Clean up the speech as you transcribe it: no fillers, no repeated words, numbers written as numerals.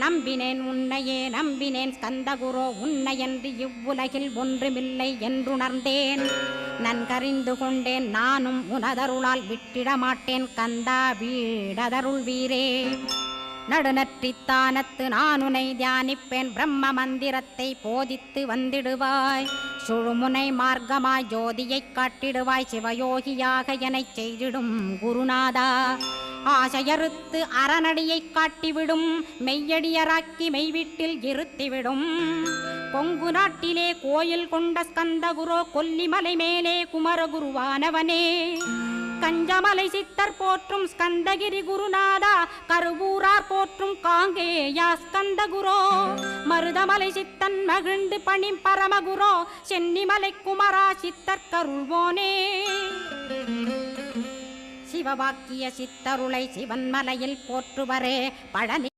நம்பினேன் உன்னையே நம்பினேன் ஸ்கந்தகுரோ உன்னையன்று இவ்வுலகில் ஒன்றுமில்லை என்றுணர்ந்தேன் நன்கறிந்து கொண்டேன் நானும் உனதருளால் விட்டிட மாட்டேன் கந்தா வீடதருள் வீரே நடுநற்றித்தானத்து நான் உனை தியானிப்பேன் பிரம்ம மந்திரத்தை போதித்து வந்திடுவாய் சுழுமுனை மார்க்கமாய் ஜோதியைக் காட்டிடுவாய் சிவயோகியாக எனச் செய்திடும் குருநாதா ஆசையறுத்து அறநடியைக் காட்டிவிடும் மெய்யடியராக்கி மெய்வீட்டில் இருத்திவிடும் கொங்கு நாட்டிலே கோயில் கொண்ட ஸ்கந்தகுரோ கொல்லிமலை மேலே குமரகுருவானவனே கஞ்சமலை சித்தர் போற்றும் ஸ்கந்தகிரி குருநாதா கருவூரார் போற்றும் காங்கேயா ஸ்கந்தகுரோ மருதமலை சித்தன் மகிழ்ந்து பணி பரமகுரோ சென்னிமலை குமரா சித்தர் கருள்வோனே சிவவாக்கிய சித்தருளை சிவன்மலையில் போற்றுவரே பழனி